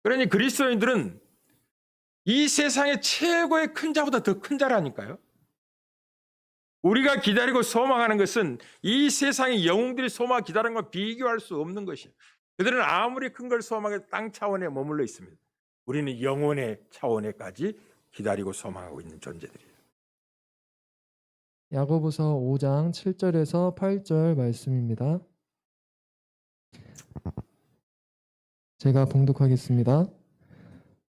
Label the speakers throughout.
Speaker 1: 그러니 그리스도인들은 이 세상의 최고의 큰 자보다 더 큰 자라니까요. 우리가 기다리고 소망하는 것은 이 세상의 영웅들이 소망 기다리는 것과 비교할 수 없는 것이에요. 그들은 아무리 큰 걸 소망해도 땅 차원에 머물러 있습니다. 우리는 영혼의 차원에까지 기다리고 소망하고 있는 존재들이에요.
Speaker 2: 야고보서 5장 7절에서 8절 말씀입니다. 제가 봉독하겠습니다.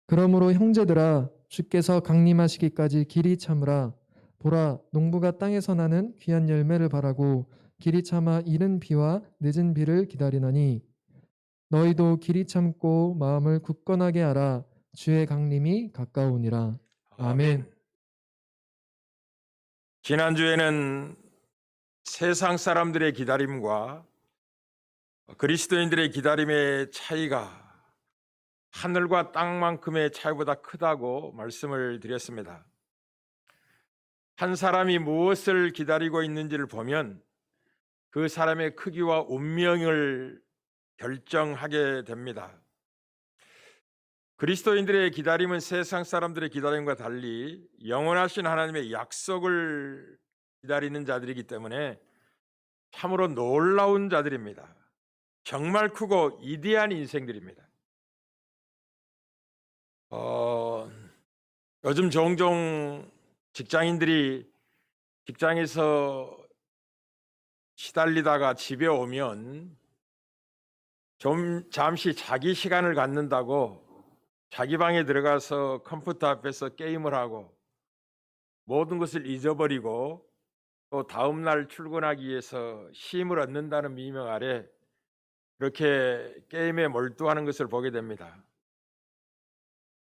Speaker 2: 그러므로 형제들아, 주께서 강림하시기까지 길이 참으라. 보라, 농부가 땅에서 나는 귀한 열매를 바라고 길이 참아 이른 비와 늦은 비를 기다리나니 너희도 길이 참고 마음을 굳건하게 하라. 주의 강림이 가까우니라. 아멘.
Speaker 1: 지난주에는 세상 사람들의 기다림과 그리스도인들의 기다림의 차이가 하늘과 땅만큼의 차이보다 크다고 말씀을 드렸습니다. 한 사람이 무엇을 기다리고 있는지를 보면 그 사람의 크기와 운명을 결정하게 됩니다. 그리스도인들의 기다림은 세상 사람들의 기다림과 달리 영원하신 하나님의 약속을 기다리는 자들이기 때문에 참으로 놀라운 자들입니다. 정말 크고 위대한 인생들입니다. 요즘 종종 직장인들이 직장에서 시달리다가 집에 오면 좀 잠시 자기 시간을 갖는다고 자기 방에 들어가서 컴퓨터 앞에서 게임을 하고 모든 것을 잊어버리고 또 다음 날 출근하기 위해서 쉼을 얻는다는 미명 아래 그렇게 게임에 몰두하는 것을 보게 됩니다.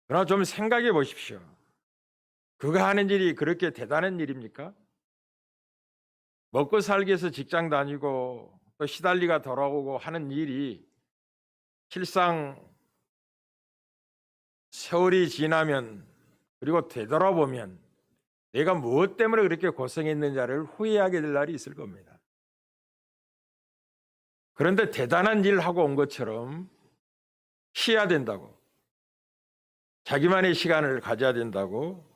Speaker 1: 그러나 좀 생각해 보십시오. 그가 하는 일이 그렇게 대단한 일입니까? 먹고 살기 위해서 직장 다니고 또 시달리가 돌아오고 하는 일이 실상 세월이 지나면 그리고 되돌아보면 내가 무엇 때문에 그렇게 고생했는지를 후회하게 될 날이 있을 겁니다. 그런데 대단한 일 하고 온 것처럼 쉬어야 된다고, 자기만의 시간을 가져야 된다고,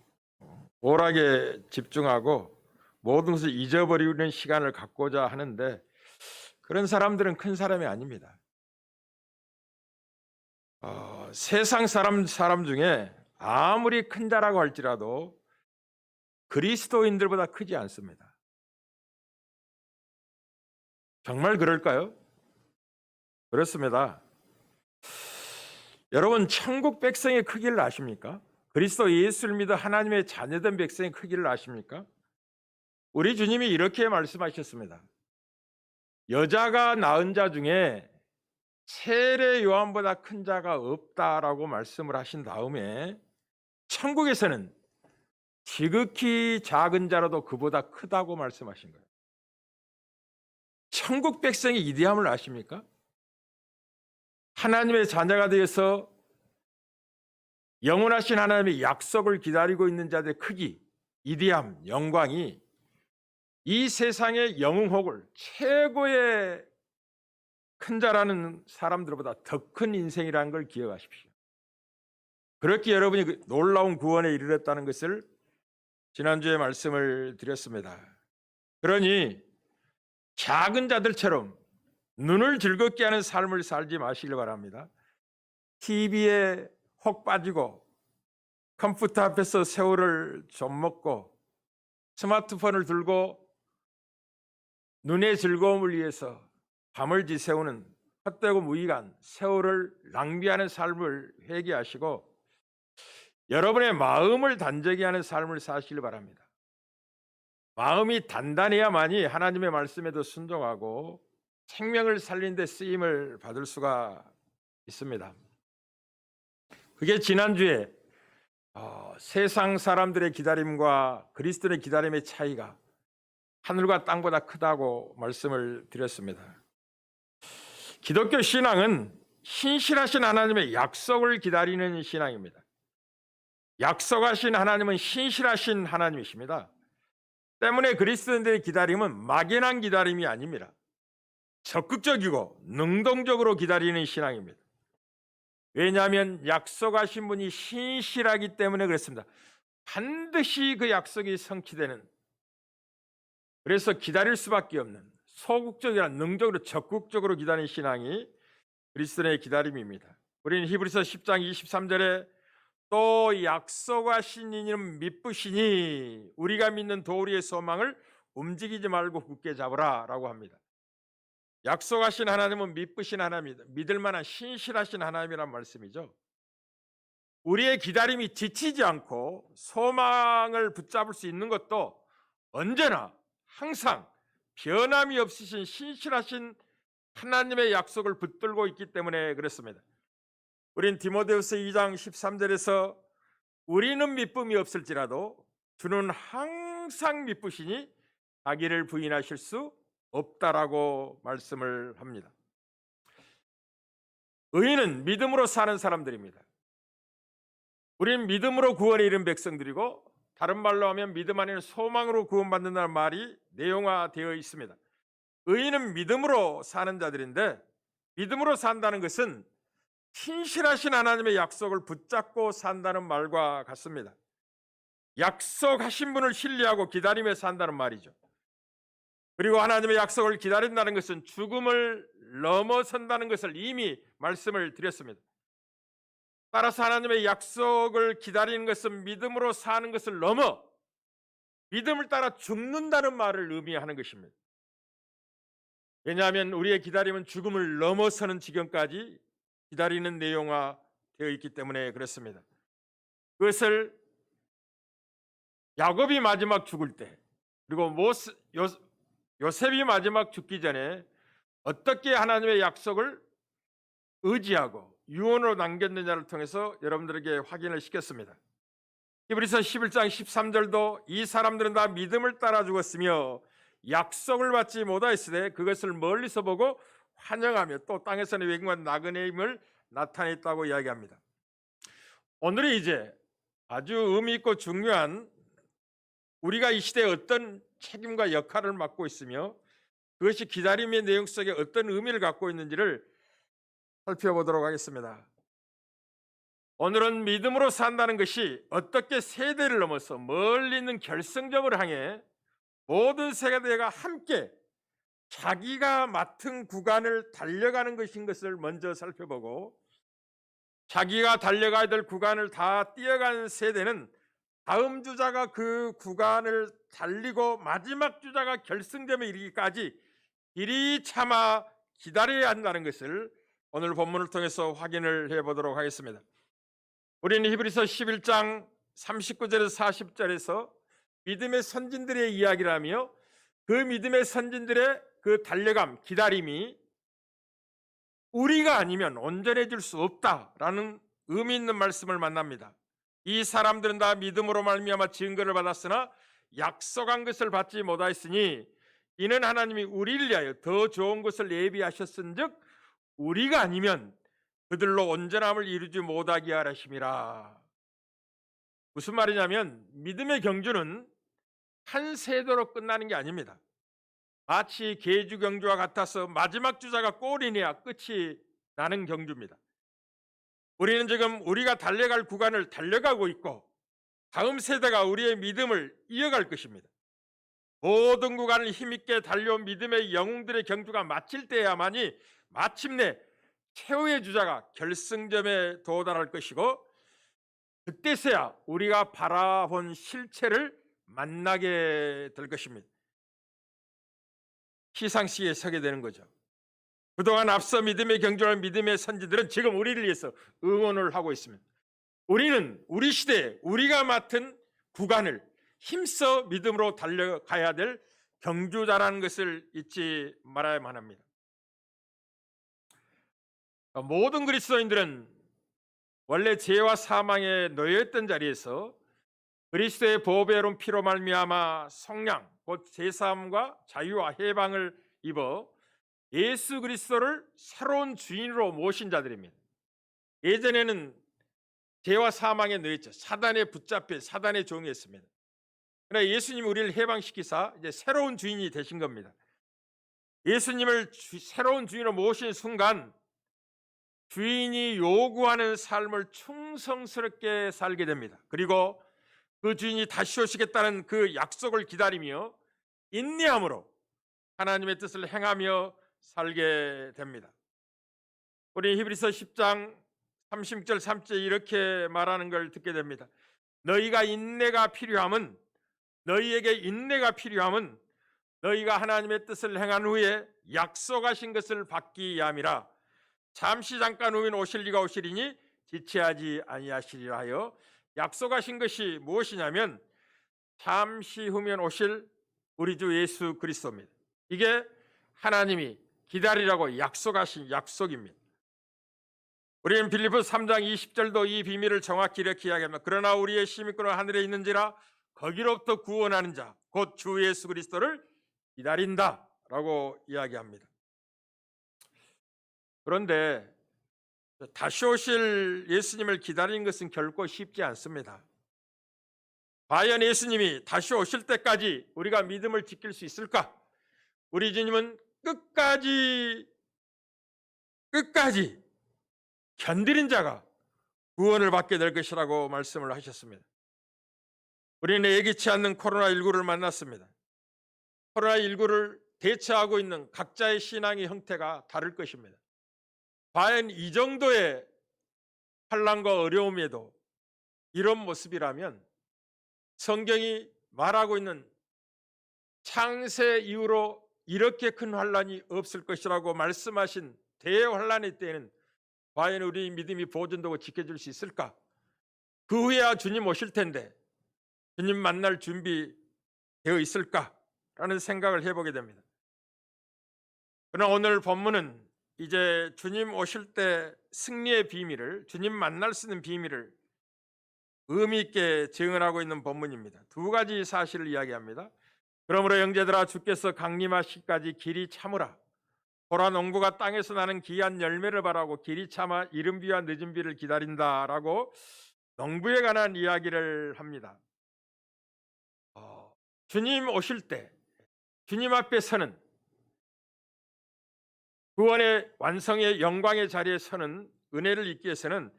Speaker 1: 오락에 집중하고 모든 것을 잊어버리는 시간을 갖고자 하는데 그런 사람들은 큰 사람이 아닙니다. 세상 사람 중에 아무리 큰 자라고 할지라도 그리스도인들보다 크지 않습니다. 정말 그럴까요? 그렇습니다. 여러분, 천국 백성의 크기를 아십니까? 그리스도 예수를 믿어 하나님의 자녀된 백성의 크기를 아십니까? 우리 주님이 이렇게 말씀하셨습니다. 여자가 낳은 자 중에 세례 요한보다 큰 자가 없다라고 말씀을 하신 다음에 천국에서는 지극히 작은 자라도 그보다 크다고 말씀하신 거예요. 천국 백성의 위대함을 아십니까? 하나님의 자녀가 되어서 영원하신 하나님의 약속을 기다리고 있는 자들의 크기, 위대함, 영광이 이 세상의 영웅혹을 최고의 큰 자라는 사람들보다 더 큰 인생이라는 걸 기억하십시오. 그렇게 여러분이 놀라운 구원에 이르렀다는 것을 지난주에 말씀을 드렸습니다. 그러니 작은 자들처럼 눈을 즐겁게 하는 삶을 살지 마시길 바랍니다. TV에 혹 빠지고 컴퓨터 앞에서 세월을 좀 먹고 스마트폰을 들고 눈의 즐거움을 위해서 밤을 지새우는 헛되고 무익한 세월을 낭비하는 삶을 회개하시고 여러분의 마음을 단정히 하는 삶을 사시길 바랍니다. 마음이 단단해야만이 하나님의 말씀에도 순종하고 생명을 살리는 데 쓰임을 받을 수가 있습니다. 그게 지난주에 세상 사람들의 기다림과 그리스도의 기다림의 차이가 하늘과 땅보다 크다고 말씀을 드렸습니다. 기독교 신앙은 신실하신 하나님의 약속을 기다리는 신앙입니다. 약속하신 하나님은 신실하신 하나님이십니다. 때문에 그리스도인들의 기다림은 막연한 기다림이 아닙니다. 적극적이고 능동적으로 기다리는 신앙입니다. 왜냐하면 약속하신 분이 신실하기 때문에 그렇습니다. 반드시 그 약속이 성취되는, 그래서 기다릴 수밖에 없는 소극적이나 능적으로 적극적으로 기다리는 신앙이 그리스도의 기다림입니다. 우리는 히브리서 10장 23절에 또 약속하신 이는 믿으시니 우리가 믿는 도리의 소망을 움직이지 말고 굳게 잡으라 라고 합니다. 약속하신 하나님은 믿으신 하나님입니다. 믿을 만한 신실하신 하나님이란 말씀이죠. 우리의 기다림이 지치지 않고 소망을 붙잡을 수 있는 것도 언제나 항상 변함이 없으신 신실하신 하나님의 약속을 붙들고 있기 때문에 그렇습니다. 우린 디모데후서 2장 13절에서 우리는 믿음이 없을지라도 주는 항상 믿으시니 자기를 부인하실 수 없다라고 말씀을 합니다. 의인은 믿음으로 사는 사람들입니다. 우리는 믿음으로 구원에 이른 백성들이고, 다른 말로 하면 믿음 안에는 소망으로 구원받는다는 말이 내용화되어 있습니다. 의인은 믿음으로 사는 자들인데, 믿음으로 산다는 것은 신실하신 하나님의 약속을 붙잡고 산다는 말과 같습니다. 약속하신 분을 신뢰하고 기다리며 산다는 말이죠. 그리고 하나님의 약속을 기다린다는 것은 죽음을 넘어선다는 것을 이미 말씀을 드렸습니다. 따라서 하나님의 약속을 기다리는 것은 믿음으로 사는 것을 넘어 믿음을 따라 죽는다는 말을 의미하는 것입니다. 왜냐하면 우리의 기다림은 죽음을 넘어서는 지경까지 기다리는 내용화되어 있기 때문에 그렇습니다. 그것을 야곱이 마지막 죽을 때, 그리고 요셉이 마지막 죽기 전에 어떻게 하나님의 약속을 의지하고 유언으로 남겼느냐를 통해서 여러분들에게 확인을 시켰습니다. 히브리서 11장 13절도 이 사람들은 다 믿음을 따라 죽었으며 약속을 받지 못하였으되 그것을 멀리서 보고 환영하며 또 땅에서는 외국만 나그네임을 나타냈다고 이야기합니다. 오늘은 이제 아주 의미 있고 중요한, 우리가 이 시대에 어떤 책임과 역할을 맡고 있으며 그것이 기다림의 내용 속에 어떤 의미를 갖고 있는지를 살펴보도록 하겠습니다. 오늘은 믿음으로 산다는 것이 어떻게 세대를 넘어서 멀리 있는 결승점을 향해 모든 세대가 함께 자기가 맡은 구간을 달려가는 것인 것을 먼저 살펴보고, 자기가 달려가야 될 구간을 다 뛰어가는 세대는 다음 주자가 그 구간을 달리고 마지막 주자가 결승점에 이르기까지 길이 참아 기다려야 한다는 것을 오늘 본문을 통해서 확인을 해보도록 하겠습니다. 우리는 히브리서 11장 39절에서 40절에서 믿음의 선진들의 이야기를 하며 그 믿음의 선진들의 그 달려감, 기다림이 우리가 아니면 온전해질 수 없다라는 의미 있는 말씀을 만납니다. 이 사람들은 다 믿음으로 말미암아 증거를 받았으나 약속한 것을 받지 못하였으니 이는 하나님이 우리를 위하여 더 좋은 것을 예비하셨은즉 우리가 아니면 그들로 온전함을 이루지 못하게 하심이라. 무슨 말이냐면 믿음의 경주는 한 세대로 끝나는 게 아닙니다. 마치 계주 경주와 같아서 마지막 주자가 골이 내야 끝이 나는 경주입니다. 우리는 지금 우리가 달려갈 구간을 달려가고 있고 다음 세대가 우리의 믿음을 이어갈 것입니다. 모든 구간을 힘있게 달려온 믿음의 영웅들의 경주가 마칠 때야만이 마침내 최후의 주자가 결승점에 도달할 것이고, 그때서야 우리가 바라본 실체를 만나게 될 것입니다. 시상식에 서게 되는 거죠. 그동안 앞서 믿음의 경주한 믿음의 선지들은 지금 우리를 위해서 응원을 하고 있습니다. 우리는 우리 시대에 우리가 맡은 구간을 힘써 믿음으로 달려가야 될 경주자라는 것을 잊지 말아야만 합니다. 모든 그리스도인들은 원래 죄와 사망에 놓여있던 자리에서 그리스도의 보배로운 피로 말미암아 성량, 곧 제사함과 자유와 해방을 입어 예수 그리스도를 새로운 주인으로 모신 자들입니다. 예전에는 죄와 사망에 놓였죠. 사단에 붙잡혀 사단의 종이었습니다. 그러나 예수님이 우리를 해방시키사 이제 새로운 주인이 되신 겁니다. 예수님을 새로운 주인으로 모신 순간 주인이 요구하는 삶을 충성스럽게 살게 됩니다. 그리고 그 주인이 다시 오시겠다는 그 약속을 기다리며 인내함으로 하나님의 뜻을 행하며 살게 됩니다. 우리 히브리서 10장 30절 3절 이렇게 말하는 걸 듣게 됩니다. 너희에게 인내가 필요함은 너희가 하나님의 뜻을 행한 후에 약속하신 것을 받기 위함이라. 잠시 잠깐 후면 오실 이가 오시리니 지체하지 아니하시리라 하여, 약속하신 것이 무엇이냐면 잠시 후면 오실 우리 주 예수 그리스도입니다. 이게 하나님이 기다리라고 약속하신 약속입니다. 우리는 빌립보서 3장 20절도 이 비밀을 정확히 이렇게 이야기합니다. 그러나 우리의 시민권은 하늘에 있는지라 거기로부터 구원하는 자 곧 주 예수 그리스도를 기다린다 라고 이야기합니다. 그런데 다시 오실 예수님을 기다리는 것은 결코 쉽지 않습니다. 과연 예수님이 다시 오실 때까지 우리가 믿음을 지킬 수 있을까? 우리 주님은 끝까지 견디는 자가 구원을 받게 될 것이라고 말씀을 하셨습니다. 우리는 예기치 않는 코로나19를 만났습니다. 코로나19를 대처하고 있는 각자의 신앙의 형태가 다를 것입니다. 과연 이 정도의 환난과 어려움에도 이런 모습이라면 성경이 말하고 있는 창세 이후로 이렇게 큰 환난이 없을 것이라고 말씀하신 대환난의 때에는 과연 우리 믿음이 보존되고 지켜질 수 있을까? 그 후에야 주님 오실 텐데 주님 만날 준비되어 있을까라는 생각을 해보게 됩니다. 그러나 오늘 본문은 이제 주님 오실 때 승리의 비밀을, 주님 만날 수 있는 비밀을 의미 있게 증언하고 있는 본문입니다. 두 가지 사실을 이야기합니다. 그러므로 형제들아, 주께서 강림하시기까지 길이 참으라. 보라, 농부가 땅에서 나는 귀한 열매를 바라고 길이 참아 이른 비와 늦은 비를 기다린다라고 농부에 관한 이야기를 합니다. 주님 오실 때 주님 앞에 서는, 구원의 완성의 영광의 자리에 서는 은혜를 잊기 위해서는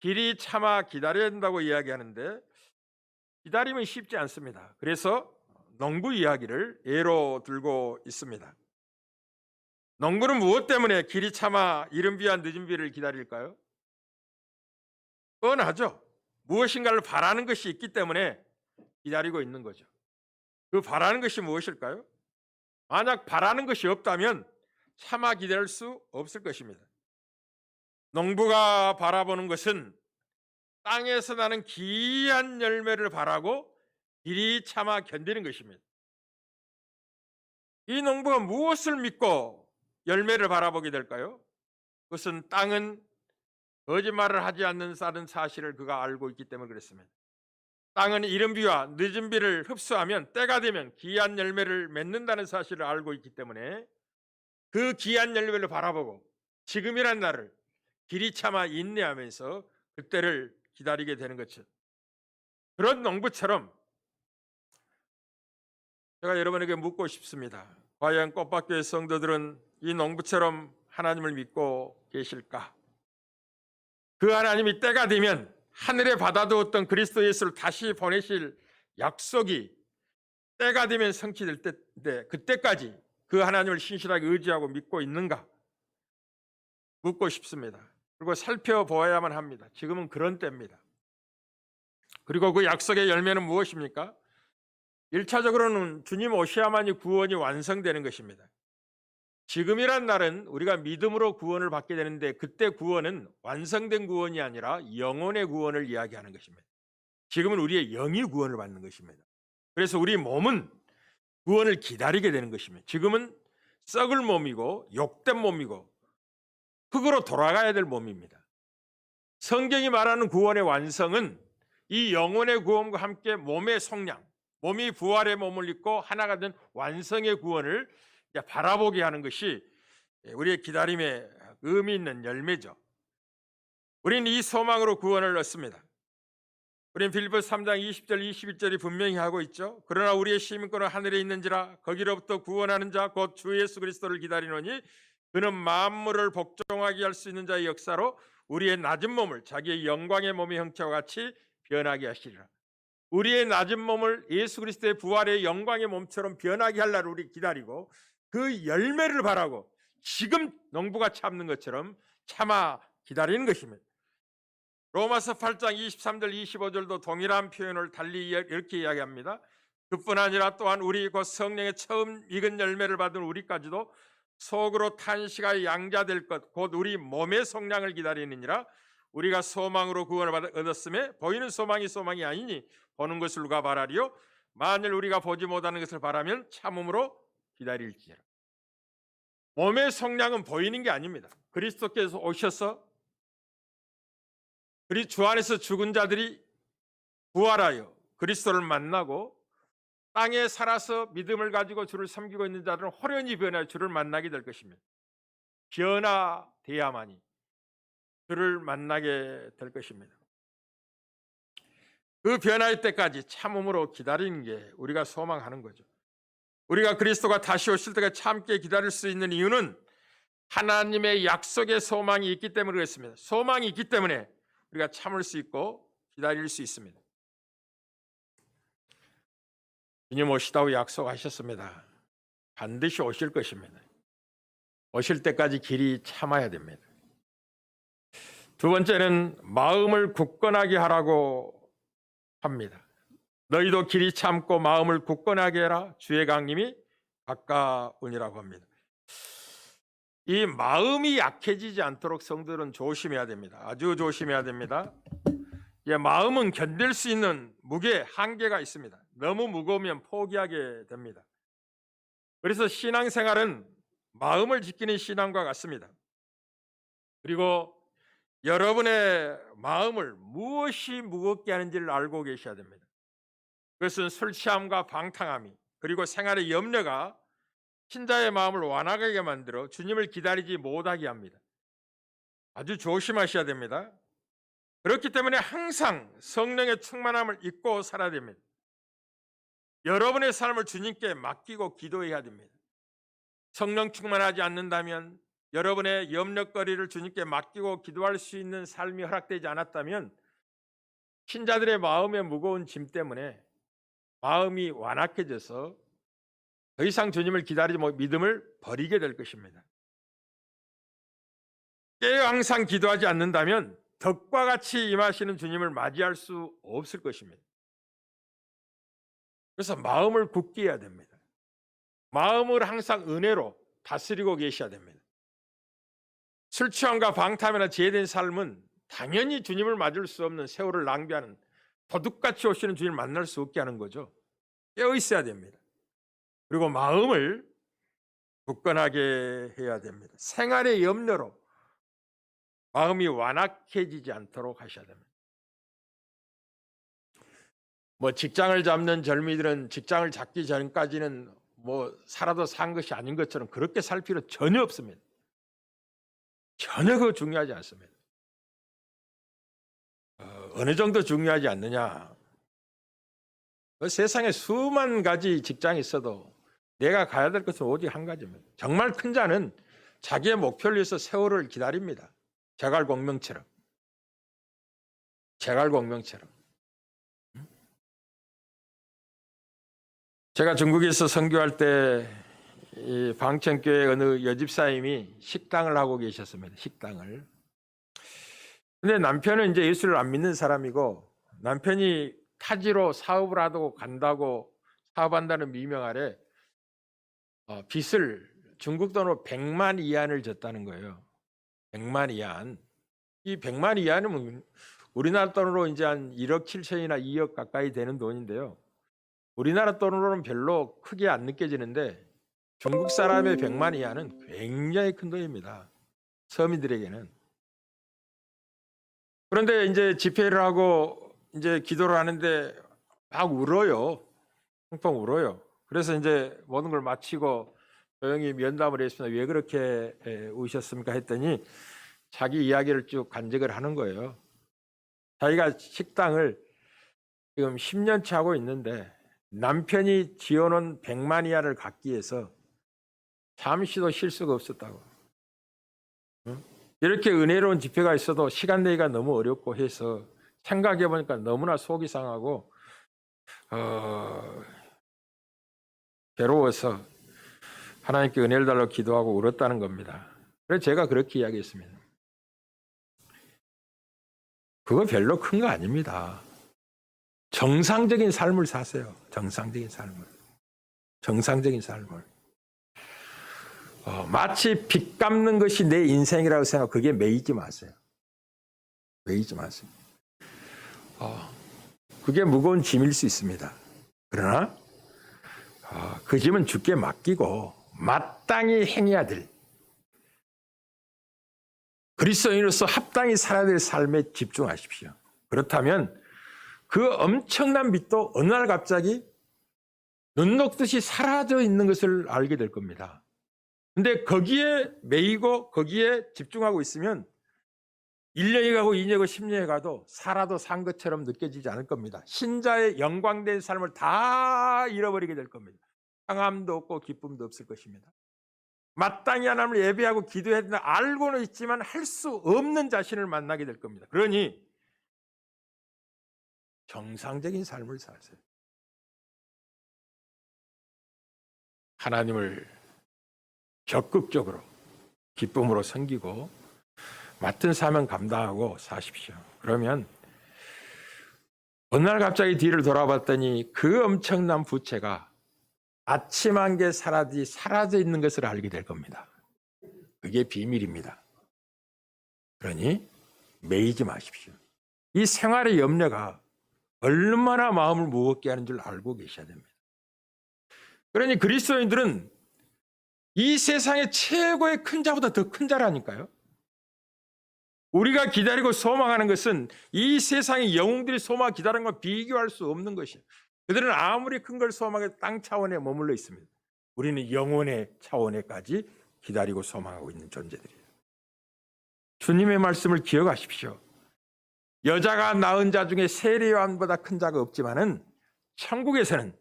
Speaker 1: 길이 참아 기다려야 된다고 이야기하는데 기다림은 쉽지 않습니다. 그래서 농부 이야기를 예로 들고 있습니다. 농부는 무엇 때문에 길이 참아 이른 비와 늦은 비를 기다릴까요? 뻔하죠. 무엇인가를 바라는 것이 있기 때문에 기다리고 있는 거죠. 그 바라는 것이 무엇일까요? 만약 바라는 것이 없다면 참아 기다릴 수 없을 것입니다. 농부가 바라보는 것은 땅에서 나는 귀한 열매를 바라고 길이 참아 견디는 것입니다. 이 농부가 무엇을 믿고 열매를 바라보게 될까요? 그것은 땅은 거짓말을 하지 않는다는 사실을 그가 알고 있기 때문에 그렇습니다. 땅은 이른 비와 늦은 비를 흡수하면 때가 되면 귀한 열매를 맺는다는 사실을 알고 있기 때문에 그 귀한 열매를 바라보고 지금이란 날을 길이 참아 인내하면서 그때를 기다리게 되는 것이죠. 그런 농부처럼 제가 여러분에게 묻고 싶습니다. 과연 꽃밭교회 성도들은 이 농부처럼 하나님을 믿고 계실까? 그 하나님이 때가 되면 하늘에 받아두었던 그리스도 예수를 다시 보내실 약속이 때가 되면 성취될 때, 그때까지 그 하나님을 신실하게 의지하고 믿고 있는가? 묻고 싶습니다. 그리고 살펴보아야만 합니다. 지금은 그런 때입니다. 그리고 그 약속의 열매는 무엇입니까? 1차적으로는 주님 오셔야만이 구원이 완성되는 것입니다. 지금이란 날은 우리가 믿음으로 구원을 받게 되는데 그때 구원은 완성된 구원이 아니라 영혼의 구원을 이야기하는 것입니다. 지금은 우리의 영이 구원을 받는 것입니다. 그래서 우리 몸은 구원을 기다리게 되는 것입니다. 지금은 썩을 몸이고 욕된 몸이고 흙으로 돌아가야 될 몸입니다. 성경이 말하는 구원의 완성은 이 영혼의 구원과 함께 몸의 속량, 몸이 부활의 몸을 입고 하나가 된 완성의 구원을 바라보게 하는 것이 우리의 기다림에 의미 있는 열매죠. 우리는 이 소망으로 구원을 얻습니다. 우리는 빌립보서 3장 20절 21절이 분명히 하고 있죠. 그러나 우리의 시민권은 하늘에 있는지라 거기로부터 구원하는 자 곧 주 예수 그리스도를 기다리노니 그는 만물을 복종하게 할 수 있는 자의 역사로 우리의 낮은 몸을 자기의 영광의 몸의 형체와 같이 변하게 하시리라. 우리의 낮은 몸을 예수 그리스도의 부활의 영광의 몸처럼 변하게 할 날을 우리 기다리고 그 열매를 바라고 지금 농부가 참는 것처럼 참아 기다리는 것입니다. 로마서 8장 23절 25절도 동일한 표현을 달리 이렇게 이야기합니다. 그뿐 아니라 또한 우리 곧 성령의 처음 익은 열매를 받은 우리까지도 속으로 탄식하여 양자될 것 곧 우리 몸의 속량을 기다리느니라. 우리가 소망으로 구원을 얻었음에 보이는 소망이 아니니 보는 것을 누가 바라리요? 만일 우리가 보지 못하는 것을 바라면 참음으로 기다릴지라. 몸의 속량은 보이는 게 아닙니다. 그리스도께서 오셔서 주 안에서 죽은 자들이 부활하여 그리스도를 만나고 땅에 살아서 믿음을 가지고 주를 섬기고 있는 자들은 호련히 변하여 주를 만나게 될 것입니다. 변화돼야만이 주를 만나게 될 것입니다. 그 변화의 때까지 참음으로 기다리는 게 우리가 소망하는 거죠. 우리가 그리스도가 다시 오실 때까지 참게 기다릴 수 있는 이유는 하나님의 약속의 소망이 있기 때문에 그렇습니다. 소망이 있기 때문에 우리가 참을 수 있고 기다릴 수 있습니다. 주님 오시다고 약속하셨습니다. 반드시 오실 것입니다. 오실 때까지 길이 참아야 됩니다. 두 번째는 마음을 굳건하게 하라고 합니다. 너희도 길이 참고 마음을 굳건하게 해라. 주의 강림이 가까우니라고 합니다. 이 마음이 약해지지 않도록 성도들은 조심해야 됩니다. 아주 조심해야 됩니다. 마음은 견딜 수 있는 무게, 한계가 있습니다. 너무 무거우면 포기하게 됩니다. 그래서 신앙생활은 마음을 지키는 신앙과 같습니다. 그리고 여러분의 마음을 무엇이 무겁게 하는지를 알고 계셔야 됩니다. 그것은 술 취함과 방탕함이 그리고 생활의 염려가 신자의 마음을 완악하게 만들어 주님을 기다리지 못하게 합니다. 아주 조심하셔야 됩니다. 그렇기 때문에 항상 성령의 충만함을 잊고 살아야 됩니다. 여러분의 삶을 주님께 맡기고 기도해야 됩니다. 성령 충만하지 않는다면, 여러분의 염려거리를 주님께 맡기고 기도할 수 있는 삶이 허락되지 않았다면 신자들의 마음의 무거운 짐 때문에 마음이 완악해져서 더 이상 주님을 기다리지 못 믿음을 버리게 될 것입니다. 깨어 항상 기도하지 않는다면 덕과 같이 임하시는 주님을 맞이할 수 없을 것입니다. 그래서 마음을 굳게 해야 됩니다. 마음을 항상 은혜로 다스리고 계셔야 됩니다. 술 취함과 방탕이나 죄된 삶은 당연히 주님을 맞을 수 없는 세월을 낭비하는 도둑같이 오시는 주님을 만날 수 없게 하는 거죠. 깨어 있어야 됩니다. 그리고 마음을 굳건하게 해야 됩니다. 생활의 염려로 마음이 완악해지지 않도록 하셔야 됩니다. 직장을 잡는 젊이들은 직장을 잡기 전까지는 살아도 산 것이 아닌 것처럼 그렇게 살 필요 전혀 없습니다. 전혀 그거 중요하지 않습니다. 어느 정도 중요하지 않느냐. 세상에 수만 가지 직장이 있어도 내가 가야 될 것은 오직 한 가지입니다. 정말 큰 자는 자기의 목표를 위해서 세월을 기다립니다. 제갈공명처럼. 제가 중국에서 선교할 때 이 방천교회 어느 여집사님이 식당을 하고 계셨습니다. 식당을. 근데 남편은 이제 예수를 안 믿는 사람이고 남편이 타지로 사업을 하고 간다고 사업한다는 미명 아래 빚을 중국 돈으로 100만 위안을 졌다는 거예요. 100만 위안. 이 100만 위안은 우리나라 돈으로 이제 한 1억 7천이나 2억 가까이 되는 돈인데요. 우리나라 돈으로는 별로 크게 안 느껴지는데 중국 사람의 100만 위안은 굉장히 큰 돈입니다. 서민들에게는. 그런데 이제 집회를 하고 이제 기도를 하는데 막 울어요. 펑펑 울어요. 그래서 이제 모든 걸 마치고 조용히 면담을 했습니다. 왜 그렇게 우셨습니까? 했더니 자기 이야기를 쭉 간증을 하는 거예요. 자기가 식당을 지금 10년째 하고 있는데 남편이 지어놓은 100만 위안을 갚기 위해서 잠시도 쉴 수가 없었다고. 이렇게 은혜로운 집회가 있어도 시간 내기가 너무 어렵고 해서 생각해 보니까 너무나 속이 상하고 괴로워서 하나님께 은혜를 달라고 기도하고 울었다는 겁니다. 그래서 제가 그렇게 이야기했습니다. 그거 별로 큰 거 아닙니다. 정상적인 삶을 사세요. 정상적인 삶을. 정상적인 삶을. 마치 빚 갚는 것이 내 인생이라고 생각하고 그게 매이지 마세요. 매이지 마세요. 그게 무거운 짐일 수 있습니다. 그러나 그 짐은 주께 맡기고 마땅히 행해야 될 그리스도인으로서 합당히 살아야 될 삶에 집중하십시오. 그렇다면 그 엄청난 빚도 어느 날 갑자기 눈 녹듯이 사라져 있는 것을 알게 될 겁니다. 근데 거기에 매이고 거기에 집중하고 있으면 1년이 가고 2년이 가고 10년이 가도 살아도 산 것처럼 느껴지지 않을 겁니다. 신자의 영광된 삶을 다 잃어버리게 될 겁니다. 평안도 없고 기쁨도 없을 것입니다. 마땅히 하나님을 예배하고 기도해야 된다 알고는 있지만 할 수 없는 자신을 만나게 될 겁니다. 그러니 정상적인 삶을 사세요. 하나님을 적극적으로 기쁨으로 섬기고 맡은 사명 감당하고 사십시오. 그러면 어느 날 갑자기 뒤를 돌아봤더니 그 엄청난 부채가 아침 한개 사라져 있는 것을 알게 될 겁니다. 그게 비밀입니다. 그러니 매이지 마십시오. 이 생활의 염려가 얼마나 마음을 무겁게 하는 줄 알고 계셔야 됩니다. 그러니 그리스도인들은 이 세상의 최고의 큰 자보다 더 큰 자라니까요. 우리가 기다리고 소망하는 것은 이 세상의 영웅들이 소망 기다리는 것과 비교할 수 없는 것이에요. 그들은 아무리 큰 걸 소망해도 땅 차원에 머물러 있습니다. 우리는 영혼의 차원에까지 기다리고 소망하고 있는 존재들이에요. 주님의 말씀을 기억하십시오. 여자가 낳은 자 중에 세례요한보다 큰 자가 없지만은 천국에서는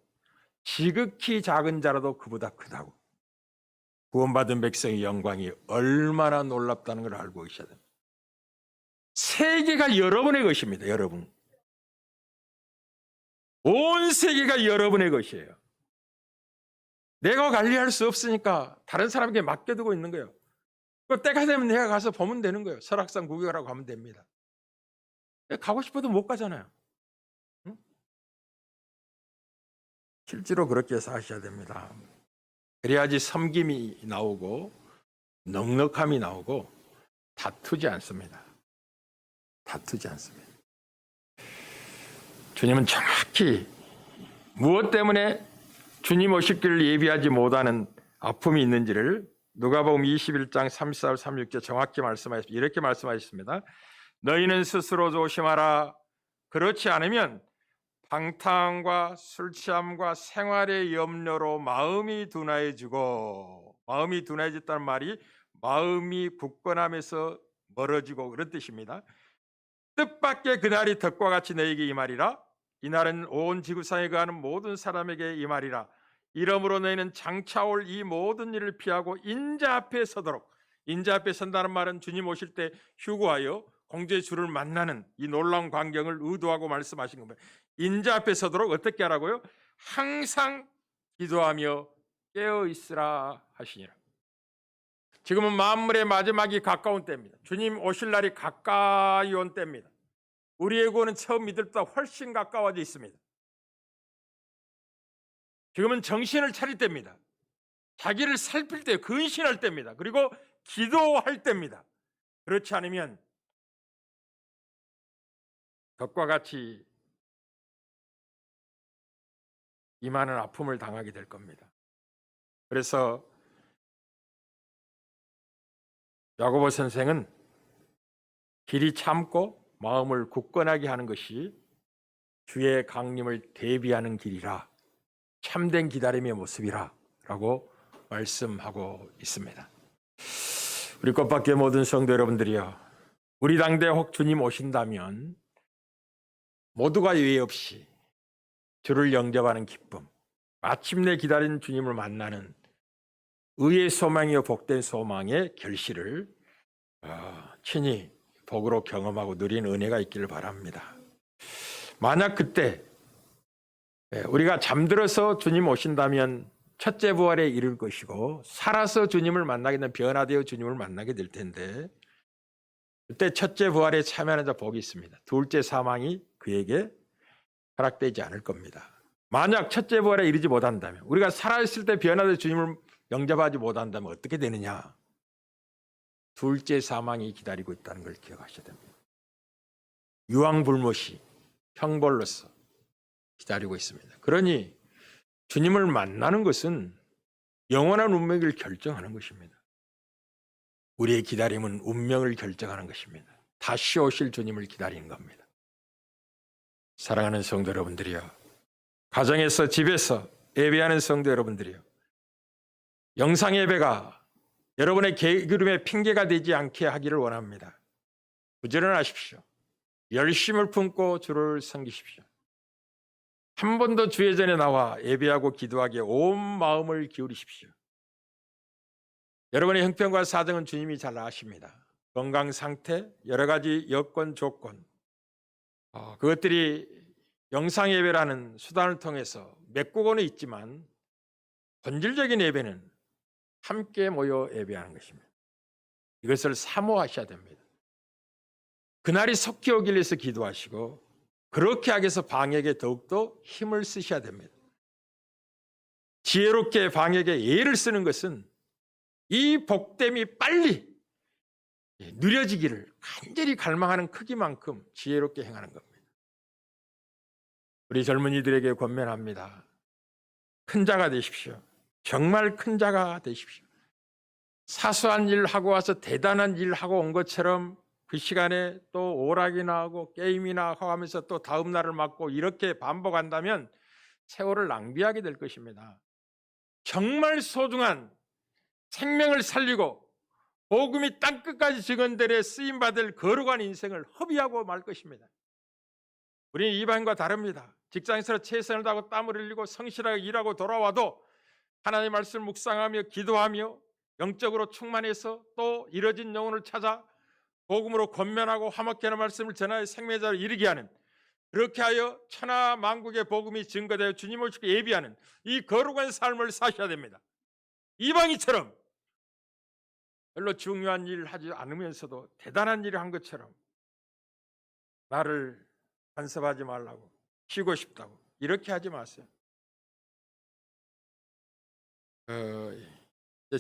Speaker 1: 지극히 작은 자라도 그보다 크다고. 구원받은 백성의 영광이 얼마나 놀랍다는 걸 알고 계셔야 됩니다. 세계가 여러분의 것입니다. 여러분. 온 세계가 여러분의 것이에요. 내가 관리할 수 없으니까 다른 사람에게 맡겨두고 있는 거예요. 때가 되면 내가 가서 보면 되는 거예요. 설악산 구경하라고 가면 됩니다. 가고 싶어도 못 가잖아요. 응? 실제로 그렇게 사셔야 됩니다. 그래야지 섬김이 나오고 넉넉함이 나오고 다투지 않습니다. 다투지 않습니다. 주님은 정확히 무엇 때문에 주님 오실 길을 예비하지 못하는 아픔이 있는지를 누가복음 21장 34, 36절 정확히 말씀하셨습니다. 이렇게 말씀하셨습니다. 너희는 스스로 조심하라. 그렇지 않으면 방탕과 술 취함과 생활의 염려로 마음이 둔해지고, 마음이 둔해졌다는 말이 마음이 굳건함에서 멀어지고 그런 뜻입니다. 뜻밖의 그날이 덕과 같이 너에게 임하리라. 이날은 온 지구상에 거하는 모든 사람에게 임하리라. 이러므로 너희는 장차 올 이 모든 일을 피하고 인자 앞에 서도록. 인자 앞에 선다는 말은 주님 오실 때 휴거하여 공주의 주를 만나는 이 놀라운 광경을 의도하고 말씀하신 겁니다. 인자 앞에 서도록 어떻게 하라고요? 항상 기도하며 깨어 있으라 하시니라. 지금은 만물의 마지막이 가까운 때입니다. 주님 오실 날이 가까이 온 때입니다. 우리의 구원은 처음 믿을 때보다 훨씬 가까워져 있습니다. 지금은 정신을 차릴 때입니다. 자기를 살필 때, 근신할 때입니다. 그리고 기도할 때입니다. 그렇지 않으면 덕과 같이 임하는 아픔을 당하게 될 겁니다. 그래서 야고보 선생은 길이 참고 마음을 굳건하게 하는 것이 주의 강림을 대비하는 길이라, 참된 기다림의 모습이라 라고 말씀하고 있습니다. 우리 꽃밖에 모든 성도 여러분들이여, 우리 당대 혹 주님 오신다면 모두가 예외 없이 주를 영접하는 기쁨, 마침내 기다린 주님을 만나는 의의 소망이요 복된 소망의 결실을 친히 복으로 경험하고 누린 은혜가 있기를 바랍니다. 만약 그때 우리가 잠들어서 주님 오신다면 첫째 부활에 이를 것이고 살아서 주님을 만나게 되면 변화되어 주님을 만나게 될 텐데 그때 첫째 부활에 참여하는 자 복이 있습니다. 둘째 사망이 그에게 허락되지 않을 겁니다. 만약 첫째 부활에 이르지 못한다면 우리가 살아있을 때 변화되어 주님을 영접하지 못한다면 어떻게 되느냐? 둘째 사망이 기다리고 있다는 걸 기억하셔야 됩니다. 유황불못이 형벌로서 기다리고 있습니다. 그러니 주님을 만나는 것은 영원한 운명을 결정하는 것입니다. 우리의 기다림은 운명을 결정하는 것입니다. 다시 오실 주님을 기다리는 겁니다. 사랑하는 성도 여러분들이요, 가정에서 집에서 예배하는 성도 여러분들이요, 영상 예배가 여러분의 게으름의 핑계가 되지 않게 하기를 원합니다. 부지런하십시오. 열심을 품고 주를 섬기십시오. 한 번 더 주의 전에 나와 예배하고 기도하기에 온 마음을 기울이십시오. 여러분의 형편과 사정은 주님이 잘 아십니다. 건강 상태, 여러 가지 여건, 조건, 그것들이 영상 예배라는 수단을 통해서 메꾸고는 있지만 본질적인 예배는 함께 모여 예배하는 것입니다. 이것을 사모하셔야 됩니다. 그날이 속히 오길 위해서 기도하시고 그렇게 하기 위해서 방역에 더욱더 힘을 쓰셔야 됩니다. 지혜롭게 방역에 예를 쓰는 것은 이 복됨이 빨리 누려지기를 간절히 갈망하는 크기만큼 지혜롭게 행하는 겁니다. 우리 젊은이들에게 권면합니다. 큰 자가 되십시오. 정말 큰 자가 되십시오. 사소한 일 하고 와서 대단한 일 하고 온 것처럼 그 시간에 또 오락이나 하고 게임이나 하면서 또 다음 날을 맞고 이렇게 반복한다면 세월을 낭비하게 될 것입니다. 정말 소중한 생명을 살리고 복음이 땅끝까지 증언되려 쓰임받을 거룩한 인생을 허비하고 말 것입니다. 우리는 이방인과 다릅니다. 직장에서 최선을 다하고 땀을 흘리고 성실하게 일하고 돌아와도 하나님의 말씀을 묵상하며 기도하며 영적으로 충만해서 또 이뤄진 영혼을 찾아 복음으로 권면하고 화목케 하는 말씀을 전하여 생명자로 이르게 하는, 그렇게 하여 천하 만국의 복음이 증거되어 주님을 오시고 예비하는 이 거룩한 삶을 사셔야 됩니다. 이방인처럼 별로 중요한 일을 하지 않으면서도 대단한 일을 한 것처럼 나를 간섭하지 말라고, 쉬고 싶다고 이렇게 하지 마세요.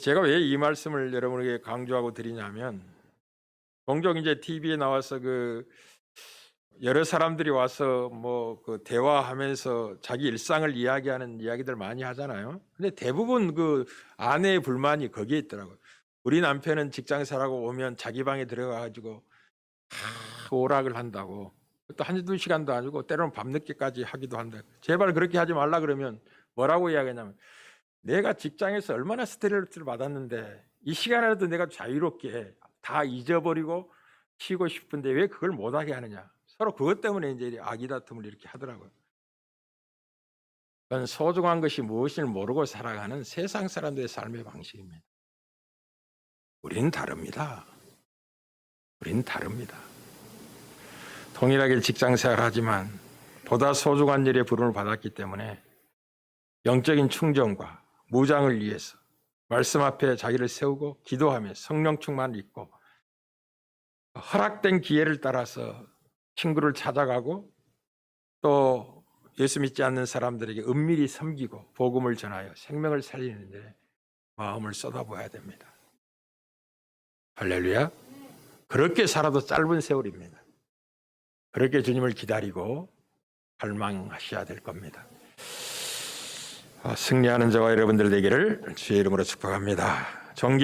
Speaker 1: 제가 왜 이 말씀을 여러분에게 강조하고 드리냐면, 종종 이제 TV에 나와서 여러 사람들이 와서 그 대화하면서 자기 일상을 이야기하는 이야기들 많이 하잖아요. 근데 대부분 아내의 불만이 거기에 있더라고요. 우리 남편은 직장생활하고 오면 자기 방에 들어가가지고 오락을 한다고. 또 한두 시간도 아니고 때로는 밤늦게까지 하기도 한다. 제발 그렇게 하지 말라 그러면 뭐라고 이야기하냐면, 내가 직장에서 얼마나 스트레스를 받았는데 이 시간에라도 내가 자유롭게 다 잊어버리고 쉬고 싶은데 왜 그걸 못하게 하느냐. 서로 그것 때문에 이제 아기다툼을 이렇게 하더라고요. 그건 소중한 것이 무엇인지 모르고 살아가는 세상 사람들의 삶의 방식입니다. 우리는 다릅니다. 우리는 다릅니다. 동일하게 직장생활을 하지만 보다 소중한 일에 부름을 받았기 때문에 영적인 충전과 무장을 위해서 말씀 앞에 자기를 세우고 기도하며 성령 충만을 입고 허락된 기회를 따라서 친구를 찾아가고 또 예수 믿지 않는 사람들에게 은밀히 섬기고 복음을 전하여 생명을 살리는 데 마음을 쏟아부어야 됩니다. 할렐루야. 그렇게 살아도 짧은 세월입니다. 그렇게 주님을 기다리고 갈망하셔야 될 겁니다. 승리하는 저와 여러분들 되기를 주의 이름으로 축복합니다.